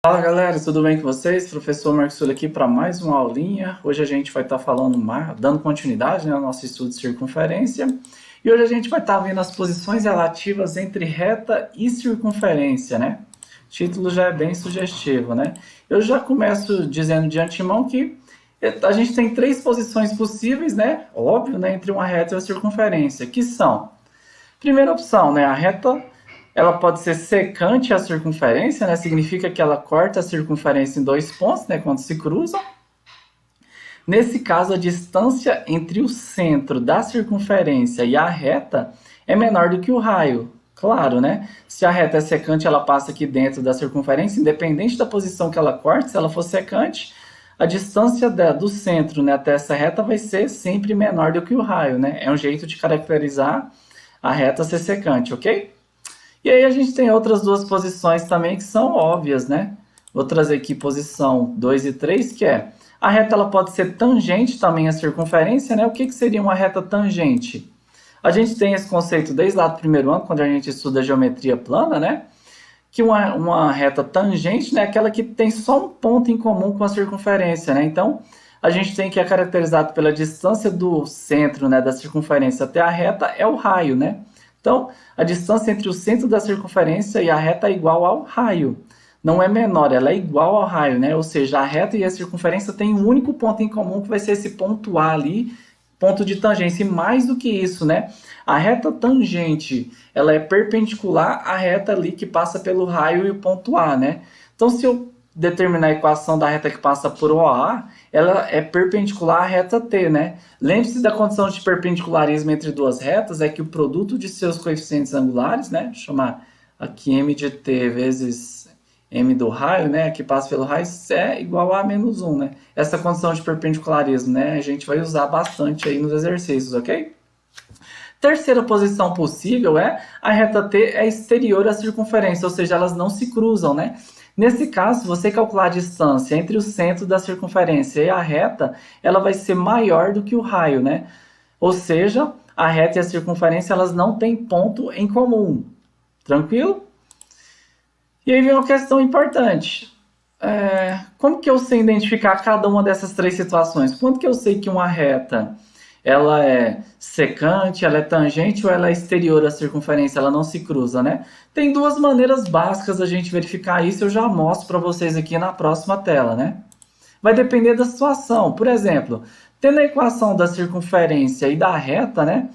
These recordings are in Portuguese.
Fala galera, tudo bem com vocês? Professor Marcos Sully aqui para mais uma aulinha. Hoje a gente vai estar falando dando continuidade, ao nosso estudo de circunferência. E hoje a gente vai estar vendo as posições relativas entre reta e circunferência, né? O título já é bem sugestivo, né? Eu já começo dizendo de antemão que a gente tem três posições possíveis, né? Óbvio, né? Entre uma reta e uma circunferência, que são: primeira opção, né? A reta ela pode ser secante à circunferência, né? Significa que ela corta a circunferência em dois pontos, né? Quando se cruzam. Nesse caso, a distância entre o centro da circunferência e a reta é menor do que o raio. Claro, né? Se a reta é secante, ela passa aqui dentro da circunferência, independente da posição que ela corte, se ela for secante, a distância do centro, né, até essa reta vai ser sempre menor do que o raio, né? É um jeito de caracterizar a reta ser secante, ok? E aí a gente tem outras duas posições também que são óbvias, né? Vou trazer aqui posição 2 e 3, que é a reta ela pode ser tangente também à circunferência, né? O que seria uma reta tangente? A gente tem esse conceito desde lá do primeiro ano, quando a gente estuda geometria plana, né? Que uma reta tangente, né, é aquela que tem só um ponto em comum com a circunferência, né? Então, a gente tem que é caracterizado pela distância do centro, né, da circunferência até a reta é o raio, né? Então, a distância entre o centro da circunferência e a reta é igual ao raio. Não é menor, ela é igual ao raio, né? Ou seja, a reta e a circunferência têm um único ponto em comum, que vai ser esse ponto A ali, ponto de tangência. E mais do que isso, né? A reta tangente, ela é perpendicular à reta ali que passa pelo raio e o ponto A, né? Então, se eu determinar a equação da reta que passa por OA, ela é perpendicular à reta T, né? Lembre-se da condição de perpendicularismo entre duas retas, é que o produto de seus coeficientes angulares, né? Vou chamar aqui m de t vezes m do raio, né? Que passa pelo raio, é igual a menos 1, né? Essa condição de perpendicularismo, né? A gente vai usar bastante aí nos exercícios, ok? Terceira posição possível é a reta T é exterior à circunferência, ou seja, elas não se cruzam, né? Nesse caso, se você calcular a distância entre o centro da circunferência e a reta, ela vai ser maior do que o raio, né? Ou seja, a reta e a circunferência elas não têm ponto em comum. Tranquilo? E aí vem uma questão importante. Como que eu sei identificar cada uma dessas três situações? Quando que eu sei que uma reta ela é secante, ela é tangente ou ela é exterior à circunferência, ela não se cruza, né? Tem duas maneiras básicas da gente verificar isso, eu já mostro para vocês aqui na próxima tela, né? Vai depender da situação. Por exemplo, tendo a equação da circunferência e da reta, né?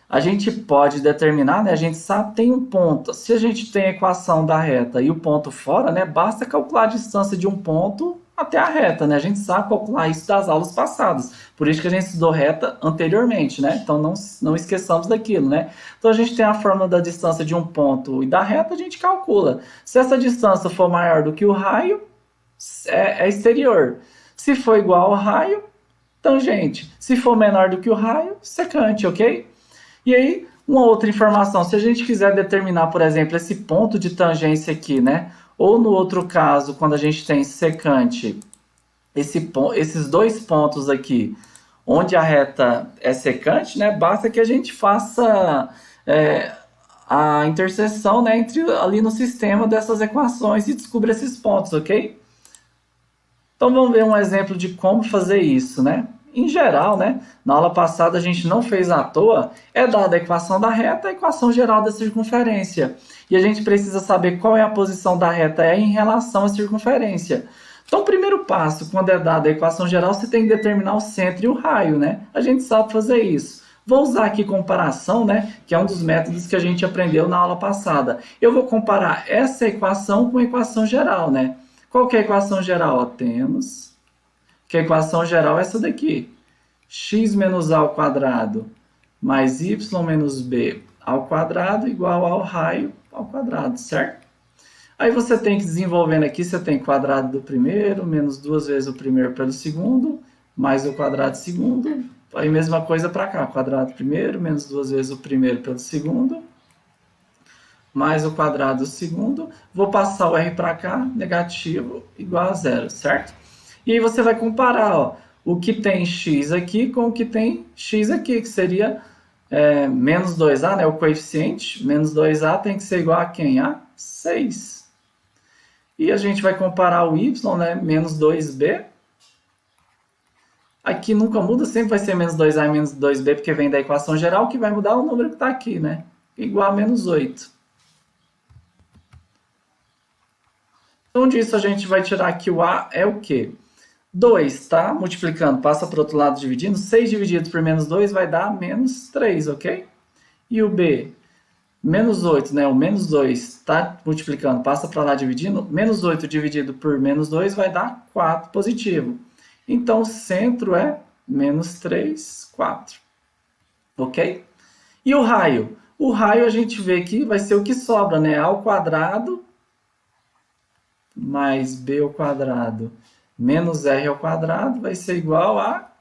A gente pode determinar, né? A gente sabe que tem um ponto. Se a gente tem a equação da reta e o ponto fora, né? Basta calcular a distância de um ponto até a reta, né? A gente sabe calcular isso das aulas passadas. Por isso que a gente estudou reta anteriormente, né? Então não esqueçamos daquilo, né? Então a gente tem a fórmula da distância de um ponto e da reta, a gente calcula. Se essa distância for maior do que o raio, é exterior. Se for igual ao raio, tangente. Se for menor do que o raio, secante, ok? E aí, uma outra informação, se a gente quiser determinar, por exemplo, esse ponto de tangência aqui, né? Ou no outro caso, quando a gente tem secante, esses dois pontos aqui, onde a reta é secante, né? Basta que a gente faça a interseção, né, ali no sistema dessas equações e descubra esses pontos, ok? Então vamos ver um exemplo de como fazer isso, né? Em geral, né, na aula passada a gente não fez à toa, é dada a equação da reta, a equação geral da circunferência. E a gente precisa saber qual é a posição da reta em relação à circunferência. Então, o primeiro passo, quando é dada a equação geral, você tem que determinar o centro e o raio, né? A gente sabe fazer isso. Vou usar aqui comparação, né, que é um dos métodos que a gente aprendeu na aula passada. Eu vou comparar essa equação com a equação geral, né? Qual que é a equação geral? Temos que a equação geral é essa daqui. X menos a ao quadrado mais y menos b ao quadrado igual ao raio ao quadrado, certo? Aí você tem que desenvolvendo aqui, você tem quadrado do primeiro, menos duas vezes o primeiro pelo segundo, mais o quadrado do segundo. Aí mesma coisa para cá, quadrado do primeiro, menos duas vezes o primeiro pelo segundo, mais o quadrado do segundo. Vou passar o r para cá, negativo, igual a zero, certo? E aí você vai comparar, ó, o que tem x aqui com o que tem x aqui, que seria menos 2a, né, o coeficiente. Menos 2a tem que ser igual a quem? A 6. E a gente vai comparar o y, né? Menos 2b. Aqui nunca muda, sempre vai ser menos 2a e menos 2b, porque vem da equação geral, que vai mudar o número que está aqui, né? Igual a menos 8. Então, disso a gente vai tirar que o a é o quê? 2, tá? Multiplicando, passa para o outro lado dividindo. 6 dividido por menos 2 vai dar menos 3, ok? E o b? Menos 8, né? O menos 2 está multiplicando, passa para lá dividindo. Menos 8 dividido por menos 2 vai dar 4 positivo. Então, o centro é menos 3, 4. Ok? E o raio? O raio a gente vê que vai ser o que sobra, né? A ao quadrado mais b ao quadrado menos r ao quadrado vai ser igual a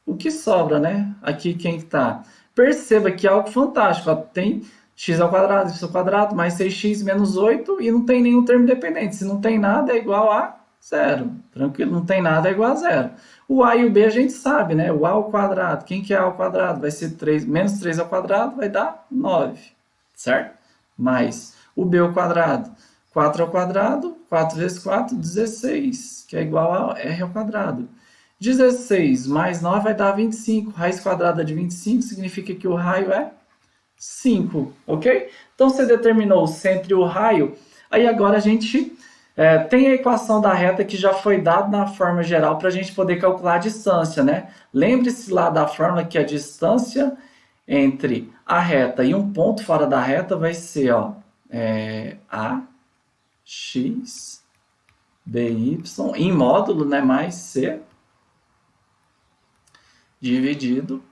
o que sobra, né? Aqui quem está? Perceba que é algo fantástico. Ó, tem x ao quadrado, y ao quadrado, mais 6x menos 8 e não tem nenhum termo dependente. Se não tem nada, é igual a zero. Tranquilo? Não tem nada, é igual a zero. O a e o b a gente sabe, né? O a ao quadrado. Quem que é a ao quadrado? Vai ser 3, menos 3 ao quadrado, vai dar 9. Certo? Mais o b ao quadrado. 4 ao quadrado, 4 vezes 4, 16, que é igual a r ao quadrado. 16 mais 9 vai dar 25. Raiz quadrada de 25 significa que o raio é 5, ok? Então, você determinou o centro e o raio. Aí, agora a gente tem a equação da reta que já foi dada na forma geral para a gente poder calcular a distância, né? Lembre-se lá da fórmula que a distância entre a reta e um ponto fora da reta vai ser, ó, a x dy em módulo, né, mais c dividido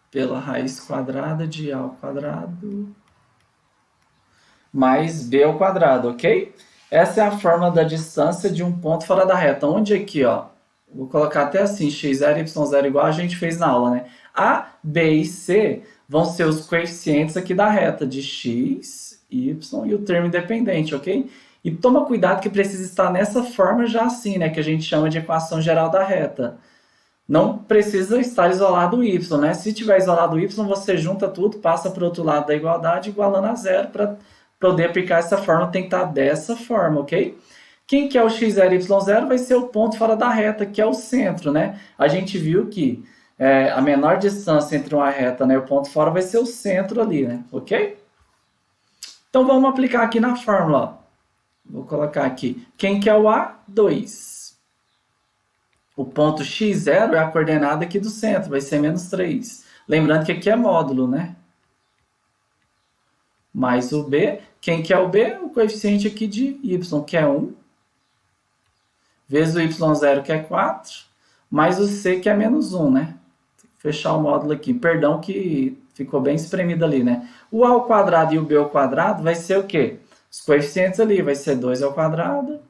pela raiz quadrada de a ao quadrado mais b ao quadrado, ok? Essa é a fórmula da distância de um ponto fora da reta. Onde aqui, ó, vou colocar até assim, x0 e y0 igual a gente fez na aula, né? A, b e c vão ser os coeficientes aqui da reta de x, y e o termo independente, ok? E toma cuidado que precisa estar nessa forma já assim, né? Que a gente chama de equação geral da reta. Não precisa estar isolado o y, né? Se tiver isolado o y, você junta tudo, passa para o outro lado da igualdade, igualando a zero. Para poder aplicar essa fórmula, tem que estar dessa forma, ok? Quem que é o x0 e y0 vai ser o ponto fora da reta, que é o centro, né? A gente viu que a menor distância entre uma reta, né, e o ponto fora vai ser o centro ali, né? Ok? Então, vamos aplicar aqui na fórmula, ó. Vou colocar aqui. Quem que é o A? 2. O ponto x0 é a coordenada aqui do centro, vai ser menos 3. Lembrando que aqui é módulo, né? Mais o B. Quem que é o B? O coeficiente aqui de y, que é 1. Vezes o y0, que é 4. Mais o C, que é menos 1, né? Tem que fechar o módulo aqui. Perdão que ficou bem espremido ali, né? O A ao quadrado e o B ao quadrado vai ser o quê? Os coeficientes ali vai ser 2 ao quadrado,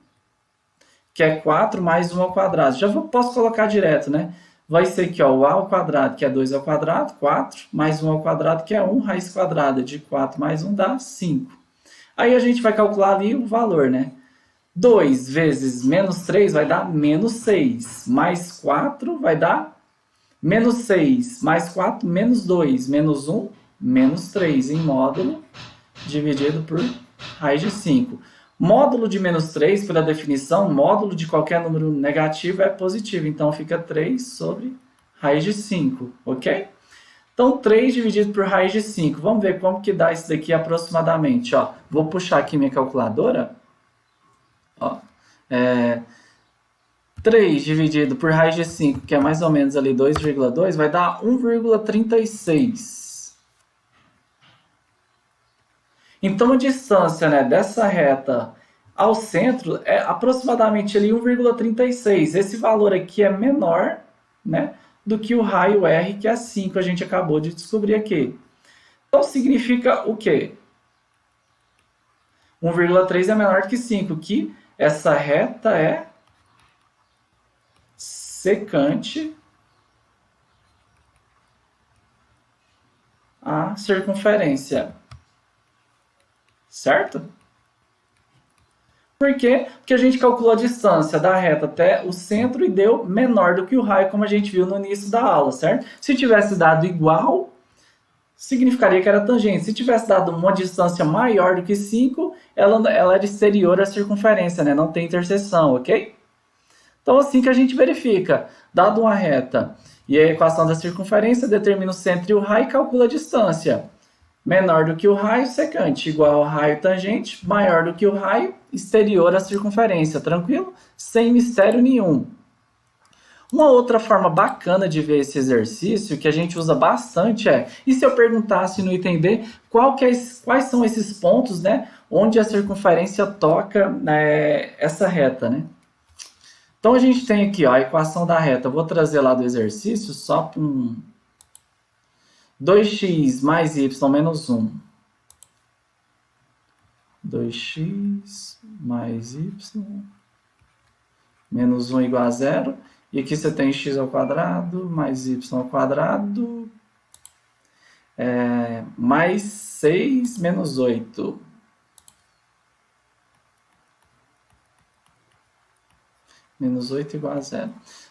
que é 4 mais 1 ao quadrado. Já posso colocar direto, né? Vai ser aqui, ó, o a ao quadrado, que é 2 ao quadrado, 4, mais 1 ao quadrado, que é 1, raiz quadrada de 4 mais 1 dá 5. Aí a gente vai calcular ali o valor, né? 2 vezes menos 3 vai dar menos 6, mais 4 vai dar menos 6, mais 4, menos 2, menos 1, menos 3, em módulo, dividido por raiz de 5. Módulo de menos 3, pela definição, módulo de qualquer número negativo é positivo. Então, fica 3 sobre raiz de 5, ok? Então, 3 dividido por raiz de 5. Vamos ver como que dá isso daqui aproximadamente. Ó, vou puxar aqui minha calculadora. Ó, 3 dividido por raiz de 5, que é mais ou menos ali 2,2, vai dar 1,36. Então, a distância, né, dessa reta ao centro é aproximadamente ali 1,36. Esse valor aqui é menor, né, do que o raio R, que é 5, a gente acabou de descobrir aqui. Então, significa o quê? 1,3 é menor que 5, que essa reta é secante à circunferência. Certo? Por quê? Porque a gente calculou a distância da reta até o centro e deu menor do que o raio, como a gente viu no início da aula, certo? Se tivesse dado igual, significaria que era tangente. Se tivesse dado uma distância maior do que 5, ela era exterior à circunferência, né? Não tem interseção, ok? Então, assim que a gente verifica. Dado uma reta e a equação da circunferência, determina o centro e o raio e calcula a distância. Menor do que o raio secante, igual ao raio tangente, maior do que o raio exterior à circunferência. Tranquilo? Sem mistério nenhum. Uma outra forma bacana de ver esse exercício, que a gente usa bastante, e se eu perguntasse no item B, quais são esses pontos, né, onde a circunferência toca essa reta, né? Então a gente tem aqui, ó, a equação da reta. Eu vou trazer lá do exercício só para 2x mais y menos 1. 2x mais y menos 1 igual a 0. E aqui você tem x ao quadrado mais y ao quadrado mais 6 menos 8. Menos 8 igual a 0.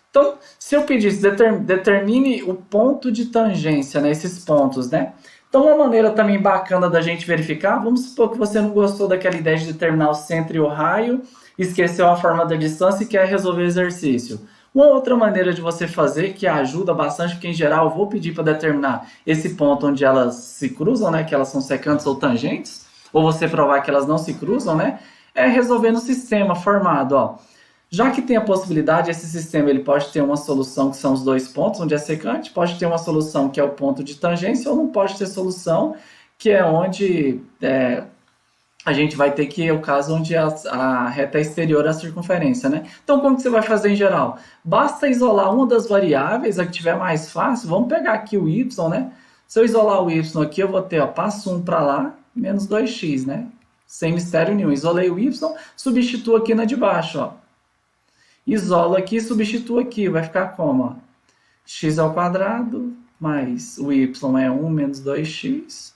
Então, se eu pedisse, determine o ponto de tangência, né, esses pontos, né? Então, uma maneira também bacana da gente verificar, vamos supor que você não gostou daquela ideia de determinar o centro e o raio, esqueceu a forma da distância e quer resolver o exercício. Uma outra maneira de você fazer, que ajuda bastante, porque em geral eu vou pedir para determinar esse ponto onde elas se cruzam, né, que elas são secantes ou tangentes, ou você provar que elas não se cruzam, né, é resolver no sistema formado, ó. Já que tem a possibilidade, esse sistema ele pode ter uma solução que são os dois pontos, onde é secante, pode ter uma solução que é o ponto de tangência, ou não pode ter solução, que é onde a gente vai ter que, é o caso onde a reta é exterior à circunferência, né? Então, como que você vai fazer em geral? Basta isolar uma das variáveis, a que tiver mais fácil, vamos pegar aqui o y, né? Se eu isolar o y aqui, eu vou ter, ó, passo 1 para lá, menos 2x, né? Sem mistério nenhum. Isolei o y, substituo aqui na de baixo, ó. Isolo aqui, substituo aqui, vai ficar como? Ó? X ao quadrado mais o y é 1 menos 2x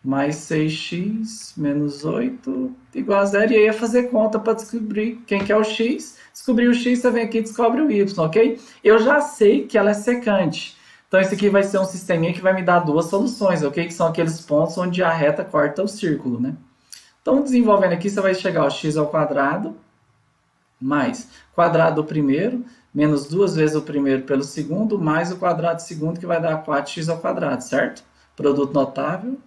mais 6x menos 8 igual a 0. E aí é fazer conta para descobrir quem que é o x. Descobrir o x, você vem aqui e descobre o y, ok? Eu já sei que ela é secante. Então, esse aqui vai ser um sisteminha que vai me dar duas soluções, ok? Que são aqueles pontos onde a reta corta o círculo, né? Então, desenvolvendo aqui, você vai chegar ao x ao quadrado mais quadrado do primeiro, menos 2 vezes o primeiro pelo segundo, mais o quadrado do segundo, que vai dar 4x ao quadrado, certo? Produto notável,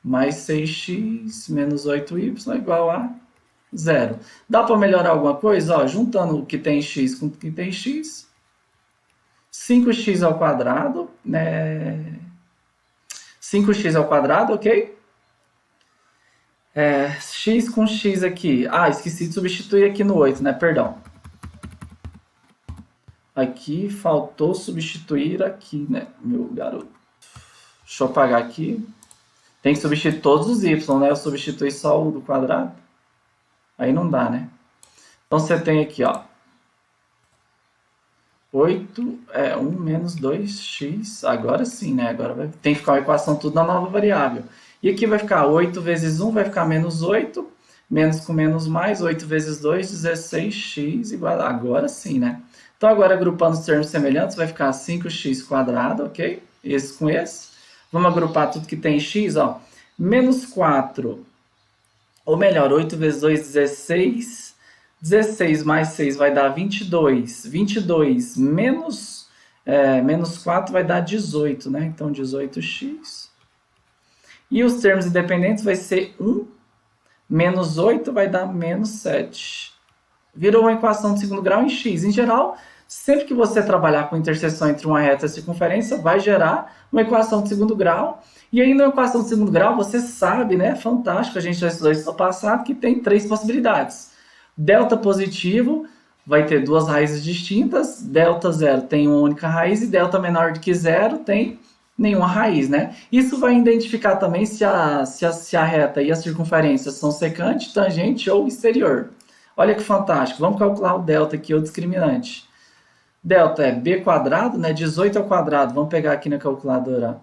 mais 6x menos 8y igual a 0. Dá para melhorar alguma coisa? Ó, juntando o que tem x com o que tem x, 5x ao quadrado, né? 5x ao quadrado, ok? X com x aqui. Ah, esqueci de substituir aqui no 8, né? Perdão. Aqui faltou substituir aqui, né? Meu garoto. Deixa eu apagar aqui. Tem que substituir todos os y, né? Eu substituí só o do quadrado. Aí não dá, né? Então você tem aqui, ó. 8 é 1 menos 2x. Agora sim, né? Agora tem que ficar a equação tudo na nova variável. E aqui vai ficar 8 vezes 1, vai ficar menos 8. Menos com menos mais, 8 vezes 2, 16x igual a... Agora sim, né? Então agora agrupando os termos semelhantes, vai ficar 5x quadrado, ok? Esse com esse. Vamos agrupar tudo que tem x, ó. Menos 4, ou melhor, 8 vezes 2, 16. 16 mais 6 vai dar 22. 22 menos 4 vai dar 18, né? Então, 18x. E os termos independentes vai ser 1 menos 8 vai dar menos 7. Virou uma equação de segundo grau em x. Em geral, sempre que você trabalhar com interseção entre uma reta e a circunferência, vai gerar uma equação de segundo grau. E aí, na equação de segundo grau, você sabe, né? Fantástico, a gente já estudou isso no passado, que tem 3 possibilidades. Delta positivo vai ter duas raízes distintas, delta zero tem uma única raiz e delta menor do que zero tem nenhuma raiz, né? Isso vai identificar também se a reta e a circunferência são secante, tangente ou exterior. Olha que fantástico. Vamos calcular o delta aqui, o discriminante. Delta é b quadrado, né? 18 ao quadrado. Vamos pegar aqui na calculadora.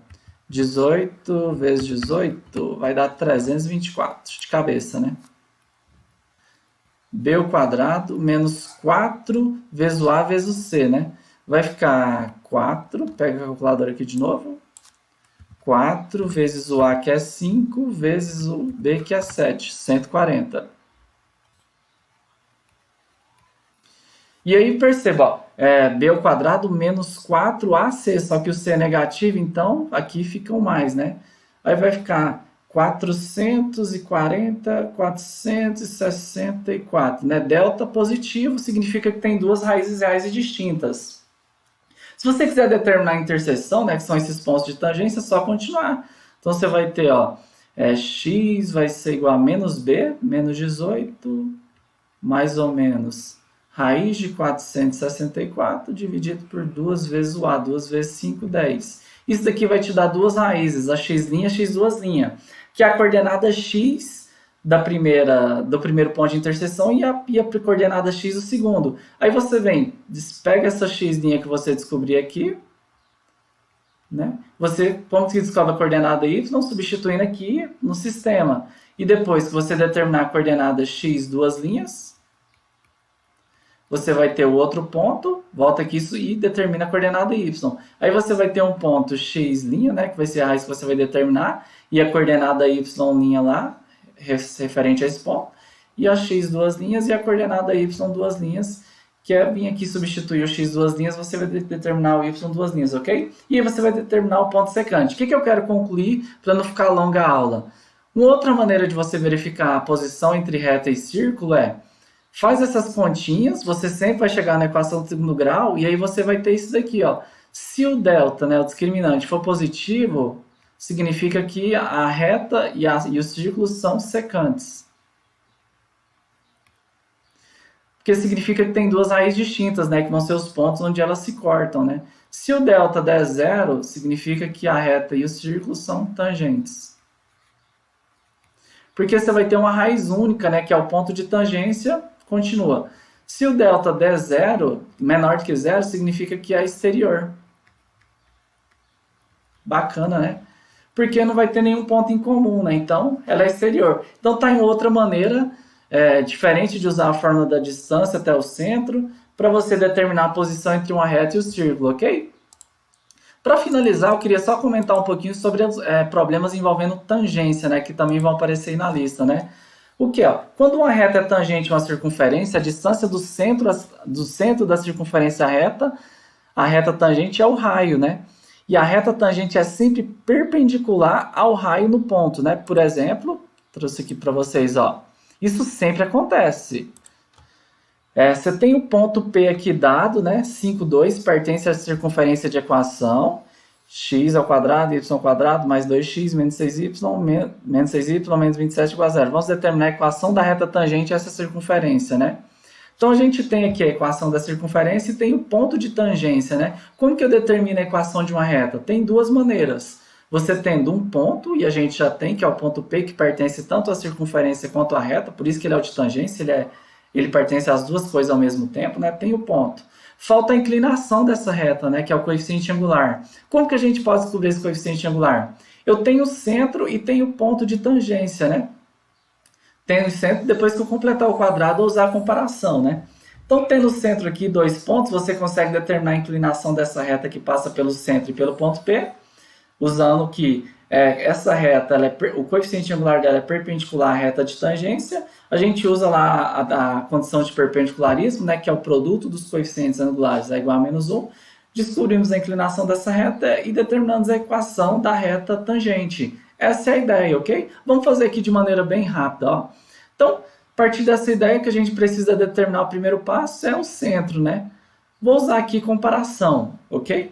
18 vezes 18 vai dar 324 de cabeça, né? B ao quadrado menos 4 vezes o A vezes o C, né? Vai ficar 4, pega a calculadora aqui de novo. 4 vezes o A, que é 5, vezes o B, que é 7, 140. E aí, perceba, ó, B ao quadrado menos 4AC, só que o C é negativo, então aqui fica um mais, né? Aí vai ficar 440, 464, né? Delta positivo significa que tem duas raízes reais e distintas. Se você quiser determinar a interseção, né, que são esses pontos de tangência, é só continuar. Então você vai ter, ó, x vai ser igual a menos b, menos 18, mais ou menos raiz de 464 dividido por 2 vezes o a, 2 vezes 5, 10. Isso daqui vai te dar duas raízes, a x', x2', que é a coordenada x do primeiro ponto de interseção e a coordenada x do segundo. Aí você vem, pega essa x' que você descobrir aqui, né? Você, como que descobre a coordenada y? Substituindo aqui no sistema. E depois que você determinar a coordenada x, duas linhas, você vai ter o outro ponto, volta aqui e determina a coordenada y. Aí você vai ter um ponto x', né, que vai ser a raiz que você vai determinar, e a coordenada y' lá, referente a esse ponto, e a x, duas linhas, e a coordenada y, duas linhas, que é vir aqui substituir o x, duas linhas, você vai determinar o y, duas linhas, ok? E aí você vai determinar o ponto secante. O que eu quero concluir para não ficar longa a aula? Uma outra maneira de você verificar a posição entre reta e círculo é faz essas continhas, você sempre vai chegar na equação do segundo grau, e aí você vai ter isso daqui, ó. Se o delta, né, o discriminante, for positivo, significa que a reta e os círculos são secantes. Porque significa que tem duas raízes distintas, né, que vão ser os pontos onde elas se cortam, né. Se o delta der zero, significa que a reta e os círculos são tangentes. Porque você vai ter uma raiz única, né, que é o ponto de tangência, continua. Se o delta der zero, menor do que zero, significa que é exterior. Bacana, né? Porque não vai ter nenhum ponto em comum, né? Então, ela é exterior. Então, tá em outra maneira, diferente de usar a fórmula da distância até o centro, para você determinar a posição entre uma reta e o círculo, ok? Para finalizar, eu queria só comentar um pouquinho sobre problemas envolvendo tangência, né? Que também vão aparecer aí na lista, né? O que? Quando uma reta é tangente a uma circunferência, a distância do centro da circunferência reta, a reta tangente é o raio, né? E a reta tangente é sempre perpendicular ao raio no ponto, né? Por exemplo, trouxe aqui para vocês, ó. Isso sempre acontece. Você tem o ponto P aqui dado, né? 5, 2, pertence à circunferência de equação. X ao quadrado, y ao quadrado, mais 2x, menos 6y, menos 6y, menos 27 igual a zero. Vamos determinar a equação da reta tangente a essa circunferência, né? Então, a gente tem aqui a equação da circunferência e tem o ponto de tangência, né? Como que eu determino a equação de uma reta? Tem duas maneiras. Você tendo um ponto, e a gente já tem, que é o ponto P, que pertence tanto à circunferência quanto à reta, por isso que ele é o de tangência, ele pertence às duas coisas ao mesmo tempo, né? Tem o ponto. Falta a inclinação dessa reta, né, que é o coeficiente angular. Como que a gente pode descobrir esse coeficiente angular? Eu tenho o centro e tenho o ponto de tangência, né? Tenho o centro, depois que eu completar o quadrado, eu usar a comparação, né? Então, tendo o centro aqui, dois pontos, você consegue determinar a inclinação dessa reta que passa pelo centro e pelo ponto P, usando que essa reta, o coeficiente angular dela é perpendicular à reta de tangência. A gente usa lá a condição de perpendicularismo, né, que é o produto dos coeficientes angulares é igual a menos 1. Descobrimos a inclinação dessa reta e determinamos a equação da reta tangente. Essa é a ideia, ok? Vamos fazer aqui de maneira bem rápida, ó. Então, a partir dessa ideia que a gente precisa determinar o primeiro passo é o centro, né? Vou usar aqui comparação, ok?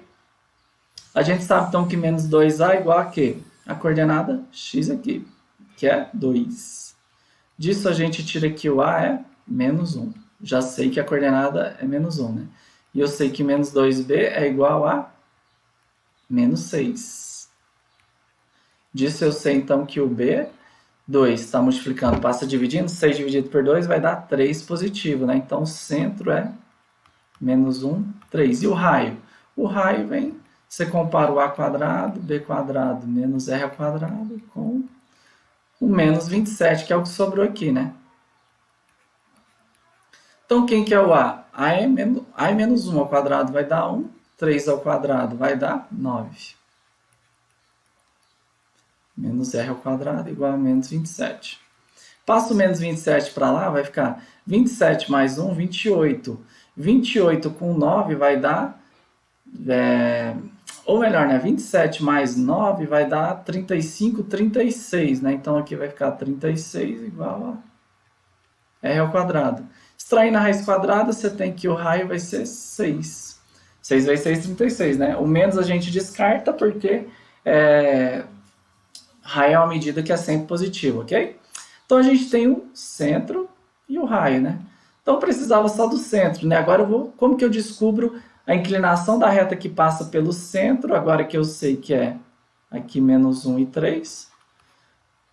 A gente sabe, então, que menos 2a é igual a quê? A coordenada x aqui, que é 2. Disso a gente tira que o a é menos 1. Já sei que a coordenada é menos 1, né? E eu sei que menos 2b é igual a menos 6. Disso eu sei, então, que o b, 2, está multiplicando, passa dividindo, 6 dividido por 2 vai dar 3 positivo, né? Então, o centro é menos 1, 3. E o raio? O raio vem... Você compara o a quadrado, b quadrado, menos r ao quadrado com o menos 27, que é o que sobrou aqui, né? Então, quem que é o a? A é menos 1 ao quadrado vai dar 1, 3 ao quadrado vai dar 9. Menos r ao quadrado igual a menos 27. Passa o menos 27 para lá, vai ficar 27 mais 1, 28. 28 com 9 vai dar... ou melhor, né? 27 mais 9 vai dar 35, 36, né? Então aqui vai ficar 36 igual a r ao quadrado. Extraindo a raiz quadrada, você tem que o raio vai ser 6. 6 vezes 6, 36, né? O menos a gente descarta porque raio é uma medida que é sempre positiva, ok? Então a gente tem o centro e o raio, né? Então precisava só do centro, né? Agora como que eu descubro a inclinação da reta que passa pelo centro, agora que eu sei que é aqui menos 1 e 3,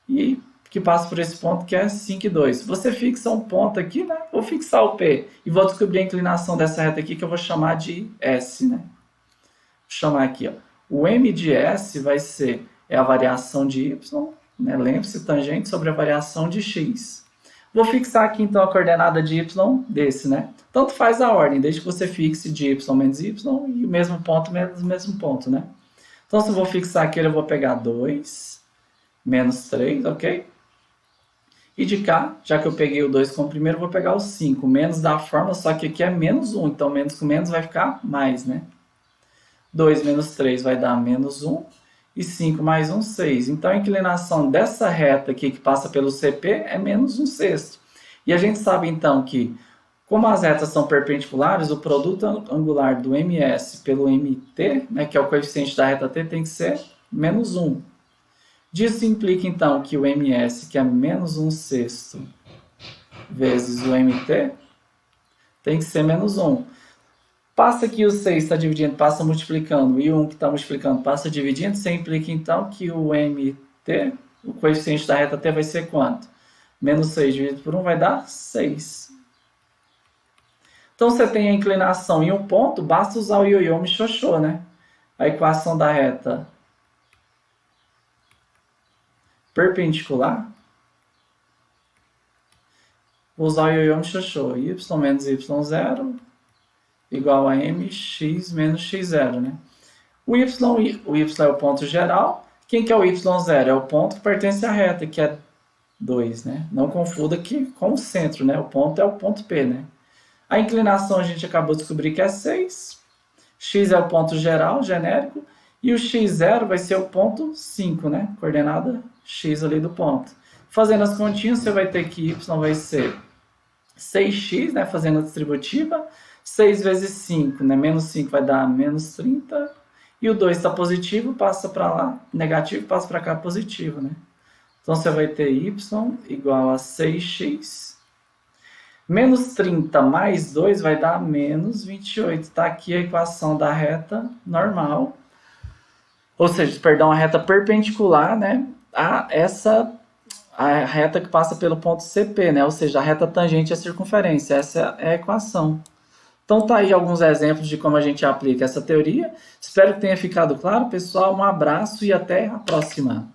e que passa por esse ponto que é 5 e 2. Você fixa um ponto aqui, né? Vou fixar o P e vou descobrir a inclinação dessa reta aqui que eu vou chamar de S, né? Vou chamar aqui, ó. O M de S vai ser a variação de Y, né? Lembre-se, tangente sobre a variação de X. Vou fixar aqui então a coordenada de Y desse, né? Tanto faz a ordem, desde que você fixe de Y menos Y e o mesmo ponto menos o mesmo ponto, né? Então se eu vou fixar aqui, eu vou pegar 2 menos 3, ok? E de cá, já que eu peguei o 2 como primeiro, eu vou pegar o 5. Menos da forma, só que aqui é menos 1. Então, menos com menos vai ficar mais, né? 2 menos 3 vai dar menos 1. E 5 mais 1, 6. Então, a inclinação dessa reta aqui que passa pelo CP é menos 1/6. E a gente sabe, então, que como as retas são perpendiculares, o produto angular do MS pelo MT, né, que é o coeficiente da reta T, tem que ser menos 1. Disso implica, então, que o MS, que é menos 1/6 vezes o MT, tem que ser menos 1. Passa aqui o 6 está dividindo, passa multiplicando, e o 1 que está multiplicando passa dividindo, isso implica, então, que o MT, o coeficiente da reta T, vai ser quanto? Menos 6 dividido por 1 vai dar 6. Então, você tem a inclinação em um ponto, basta usar o ioiô michôchô, né? A equação da reta perpendicular, vou usar o ioiô michôchô, y menos y0 igual a mx menos x0, né? O y é o ponto geral. Quem que é o y0? É o ponto que pertence à reta, que é 2, né? Não confunda aqui com o centro, né? O ponto é o ponto P, né? A inclinação a gente acabou de descobrir que é 6. X é o ponto geral, genérico. E o x0 vai ser o ponto 5, né? Coordenada x ali do ponto. Fazendo as continhas, você vai ter que y vai ser 6x, né? Fazendo a distributiva. 6 vezes 5, né? Menos 5 vai dar menos 30. E o 2 está positivo, passa para lá. Negativo, passa para cá positivo, né? Então, você vai ter y igual a 6x. Menos 30 mais 2 vai dar menos 28. Está aqui a equação da reta normal. Ou seja, perdão, a reta perpendicular, né? A reta que passa pelo ponto CP, né? Ou seja, a reta tangente à circunferência. Essa é a equação. Então tá aí alguns exemplos de como a gente aplica essa teoria. Espero que tenha ficado claro, pessoal. Um abraço e até a próxima.